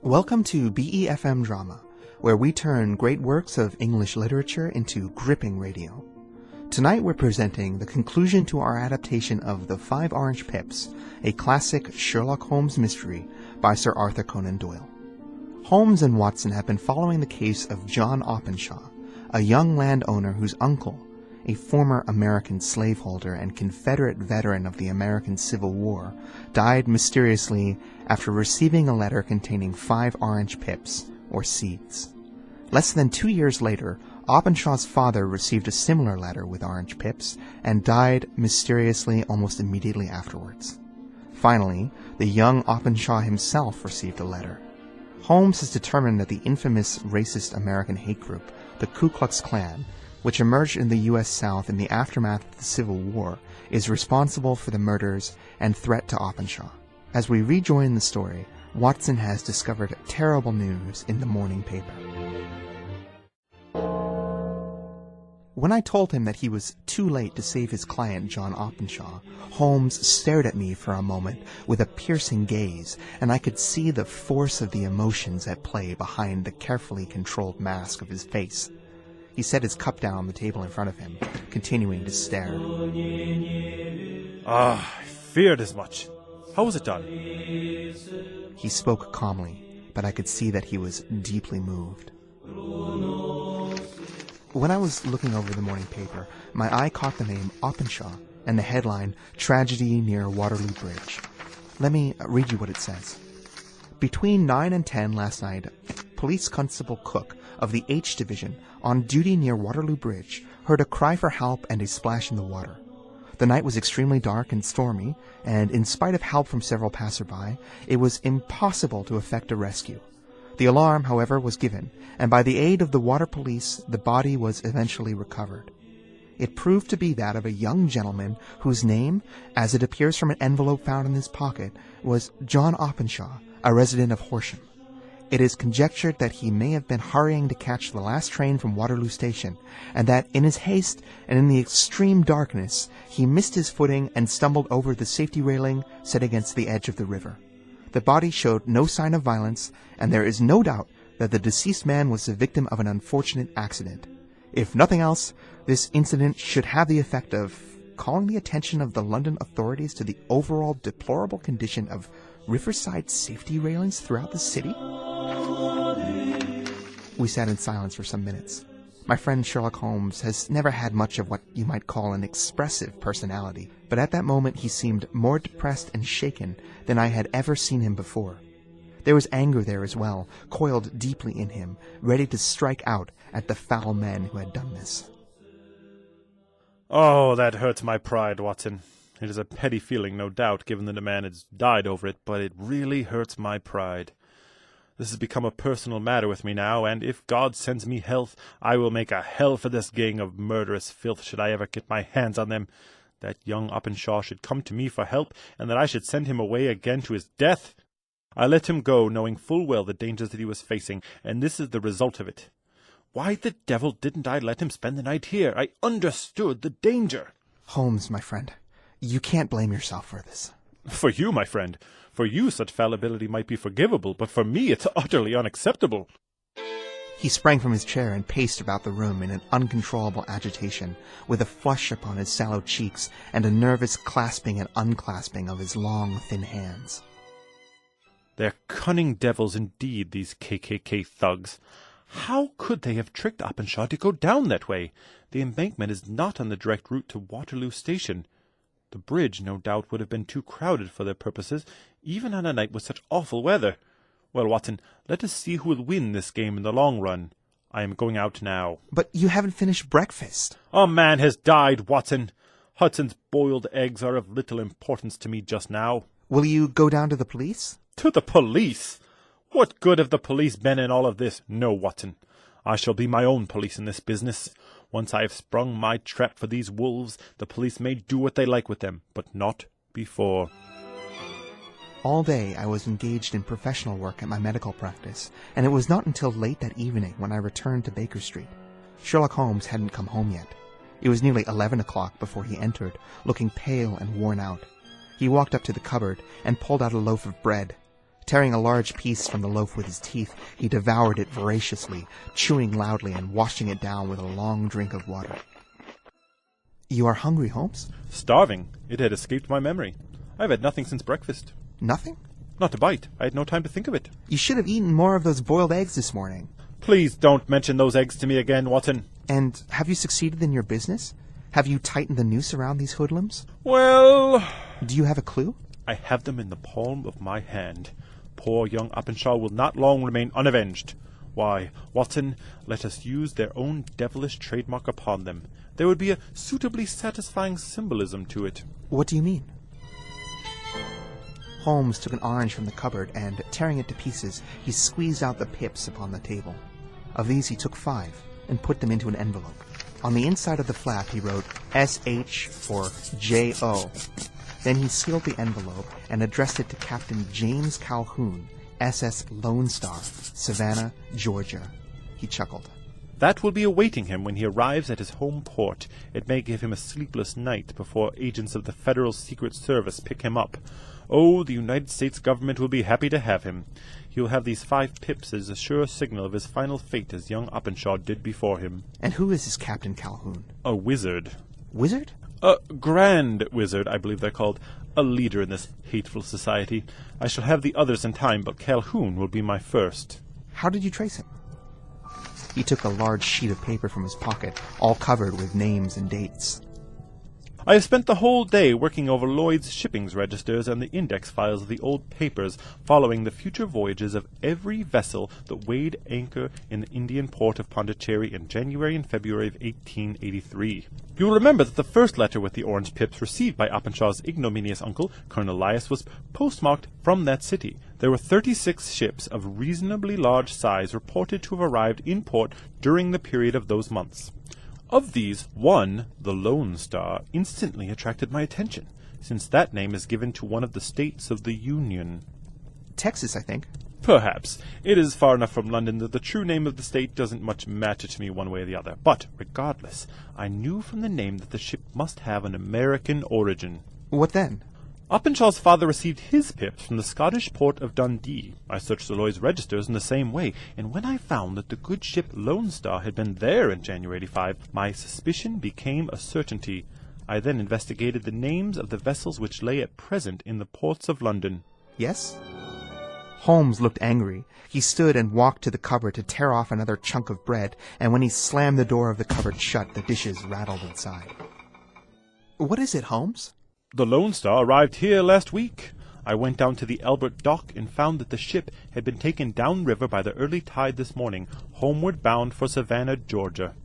Welcome to BeFM Drama, where we turn great works of English literature into gripping radio. Tonight we're presenting the conclusion to our adaptation of The Five Orange Pips, a classic Sherlock Holmes mystery by Sir Arthur Conan Doyle. Holmes and Watson have been following the case of John Openshaw, a young landowner whose uncle, a former American slaveholder and Confederate veteran of the American Civil War, died mysteriously after receiving a letter containing 5 orange pips, or seeds. Less than 2 years later, Openshaw's father received a similar letter with orange pips and died mysteriously almost immediately afterwards. Finally, the young Openshaw himself received a letter. Holmes has determined that the infamous racist American hate group, the Ku Klux Klan, which emerged in the U.S. South in the aftermath of the Civil War, is responsible for the murders and threat to Openshaw. As we rejoin the story, Watson has discovered terrible news in the morning paper. When I told him that he was too late to save his client John Openshaw, Holmes stared at me for a moment with a piercing gaze, and I could see the force of the emotions at play behind the carefully controlled mask of his face. He set his cup down on the table in front of him, continuing to stare. I feared as much. How was it done? He spoke calmly, but I could see that he was deeply moved. When I was looking over the morning paper, my eye caught the name Openshaw and the headline, Tragedy Near Waterloo Bridge. Let me read you what it says. Between 9 and 10 last night, Police Constable Cook of the H Division, on duty near Waterloo Bridge, heard a cry for help and a splash in the water. The night was extremely dark and stormy, and in spite of help from several passerby, it was impossible to effect a rescue. The alarm, however, was given, and by the aid of the water police, the body was eventually recovered. It proved to be that of a young gentleman whose name, as it appears from an envelope found in his pocket, was John Openshaw, a resident of Horsham. It is conjectured that he may have been hurrying to catch the last train from Waterloo Station, and that in his haste and in the extreme darkness, he missed his footing and stumbled over the safety railing set against the edge of the river. The body showed no sign of violence, and there is no doubt that the deceased man was the victim of an unfortunate accident. If nothing else, this incident should have the effect of calling the attention of the London authorities to the overall deplorable condition of riverside safety railings throughout the city. We sat in silence for some minutes. My friend Sherlock Holmes has never had much of what you might call an expressive personality, but at that moment he seemed more depressed and shaken than I had ever seen him before. There was anger there as well, coiled deeply in him, ready to strike out at the foul men who had done this. Oh, that hurts my pride, Watson. It is a petty feeling, no doubt, given that a man has died over it, but it really hurts my pride. This has become a personal matter with me now, and if God sends me health, I will make a hell for this gang of murderous filth should I ever get my hands on them. That young Openshaw should come to me for help, and that I should send him away again to his death. I let him go, knowing full well the dangers that he was facing, and this is the result of it. Why the devil didn't I let him spend the night here? I understood the danger. Holmes, my friend, you can't blame yourself for this. For you, my friend. For you, such fallibility might be forgivable, but for me it's utterly unacceptable. He sprang from his chair and paced about the room in an uncontrollable agitation, with a flush upon his sallow cheeks and a nervous clasping and unclasping of his long, thin hands. They're cunning devils indeed, these KKK thugs. How could they have tricked Openshaw to go down that way? The embankment is not on the direct route to Waterloo Station. The bridge, no doubt, would have been too crowded for their purposes, even on a night with such awful weather. Well, Watson, let us see who will win this game in the long run. I am going out now. But you haven't finished breakfast. A man has died, Watson. Hudson's boiled eggs are of little importance to me just now. Will you go down to the police? To the police? What good have the police been in all of this? No, Watson. I shall be my own police in this business. Once I have sprung my trap for these wolves, the police may do what they like with them, but not before. All day I was engaged in professional work at my medical practice, and it was not until late that evening when I returned to Baker Street. Sherlock Holmes hadn't come home yet. It was nearly 11 o'clock before he entered, looking pale and worn out. He walked up to the cupboard and pulled out a loaf of bread. Tearing a large piece from the loaf with his teeth, he devoured it voraciously, chewing loudly and washing it down with a long drink of water. You are hungry, Holmes? Starving. It had escaped my memory. I've had nothing since breakfast. Nothing? Not a bite. I had no time to think of it. You should have eaten more of those boiled eggs this morning. Please don't mention those eggs to me again, Watson. And have you succeeded in your business? Have you tightened the noose around these hoodlums? Well, Do you have a clue? I have them in the palm of my hand. Poor young Openshaw will not long remain unavenged. Why, Watson, let us use their own devilish trademark upon them. There would be a suitably satisfying symbolism to it. What do you mean? Holmes took an orange from the cupboard and, tearing it to pieces, he squeezed out the pips upon the table. Of these he took 5 and put them into an envelope. On the inside of the flap he wrote S.H. or J.O. Then he sealed the envelope and addressed it to Captain James Calhoun, SS Lone Star, Savannah, Georgia. He chuckled. That will be awaiting him when he arrives at his home port. It may give him a sleepless night before agents of the Federal Secret Service pick him up. Oh, the United States government will be happy to have him. He will have these 5 pips as a sure signal of his final fate as young Openshaw did before him. And who is this Captain Calhoun? A wizard. Wizard? A grand wizard, I believe they're called. A leader in this hateful society. I shall have the others in time, but Calhoun will be my first. How did you trace him? He took a large sheet of paper from his pocket, all covered with names and dates. I have spent the whole day working over Lloyd's shipping registers and the index files of the old papers, following the future voyages of every vessel that weighed anchor in the Indian port of Pondicherry in January and February of 1883. You will remember that the first letter with the orange pips received by Openshaw's ignominious uncle, Colonel Elias, was postmarked from that city. There were 36 ships of reasonably large size reported to have arrived in port during the period of those months. Of these, one, the Lone Star, instantly attracted my attention, since that name is given to one of the states of the Union. Texas, I think. Perhaps. It is far enough from London that the true name of the state doesn't much matter to me one way or the other. But, regardless, I knew from the name that the ship must have an American origin. What then? Openshaw's father received his pips from the Scottish port of Dundee. I searched the Lloyd's registers in the same way, and when I found that the good ship Lone Star had been there in January 85, my suspicion became a certainty. I then investigated the names of the vessels which lay at present in the ports of London. Yes? Holmes looked angry. He stood and walked to the cupboard to tear off another chunk of bread, and when he slammed the door of the cupboard shut, the dishes rattled inside. What is it, Holmes? The Lone Star arrived here last week. I went down to the Albert dock and found that the ship had been taken downriver by the early tide this morning, homeward bound for Savannah, Georgia.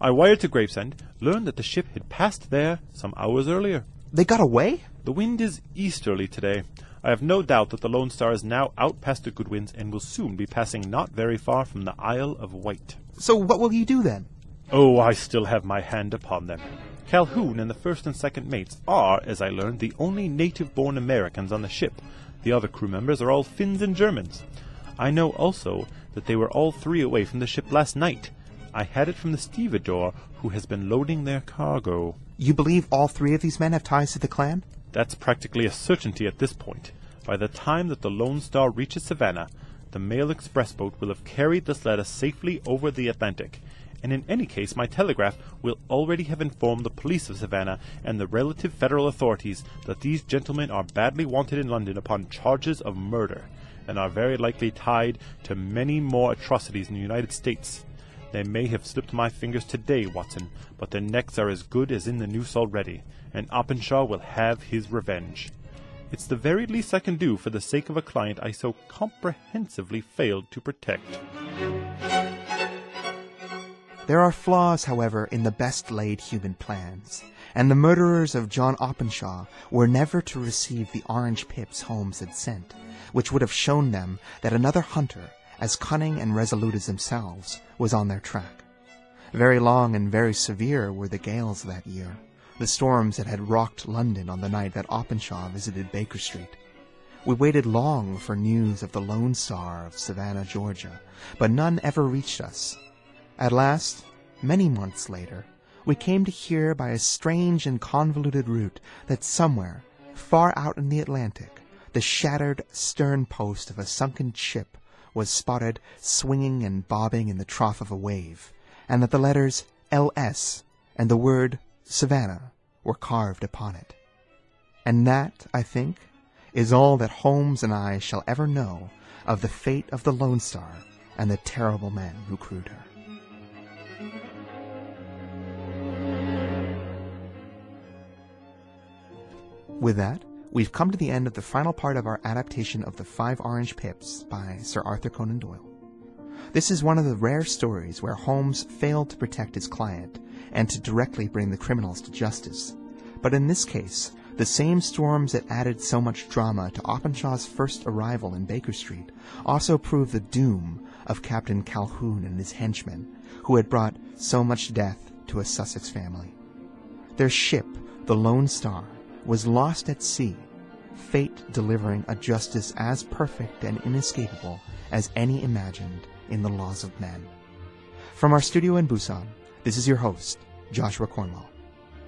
I wired to Gravesend, learned that the ship had passed there some hours earlier. They got away? The wind is easterly today. I have no doubt that the Lone Star is now out past the good winds and will soon be passing not very far from the Isle of Wight. So what will you do then? Oh, I still have my hand upon them. Calhoun and the first and second mates are, as I learned, the only native-born Americans on the ship. The other crew members are all Finns and Germans. I know also that they were all 3 away from the ship last night. I had it from the stevedore, who has been loading their cargo. You believe all 3 of these men have ties to the Klan? That's practically a certainty at this point. By the time that the Lone Star reaches Savannah, the mail express boat will have carried this letter safely over the Atlantic. And in any case, my telegraph will already have informed the police of Savannah and the relative federal authorities that these gentlemen are badly wanted in London upon charges of murder, and are very likely tied to many more atrocities in the United States. They may have slipped my fingers today, Watson, but their necks are as good as in the noose already, and Openshaw will have his revenge. It's the very least I can do for the sake of a client I so comprehensively failed to protect. There are flaws, however, in the best-laid human plans, and the murderers of John Openshaw were never to receive the orange pips Holmes had sent, which would have shown them that another hunter, as cunning and resolute as themselves, was on their track. Very long and very severe were the gales that year, the storms that had rocked London on the night that Openshaw visited Baker Street. We waited long for news of the Lone Star of Savannah, Georgia, but none ever reached us. At last, many months later, we came to hear by a strange and convoluted route that somewhere, far out in the Atlantic, the shattered stern post of a sunken ship was spotted swinging and bobbing in the trough of a wave, and that the letters LS and the word Savannah were carved upon it. And that, I think, is all that Holmes and I shall ever know of the fate of the Lone Star and the terrible men who crewed her. With that, we've come to the end of the final part of our adaptation of The 5 Orange Pips by Sir Arthur Conan Doyle. This is one of the rare stories where Holmes failed to protect his client and to directly bring the criminals to justice. But in this case, the same storms that added so much drama to Openshaw's first arrival in Baker Street also proved the doom of Captain Calhoun and his henchmen, who had brought so much death to a Sussex family. Their ship, the Lone Star, was lost at sea, fate delivering a justice as perfect and inescapable as any imagined in the laws of men. From our studio in Busan, this is your host, Joshua Cornwall.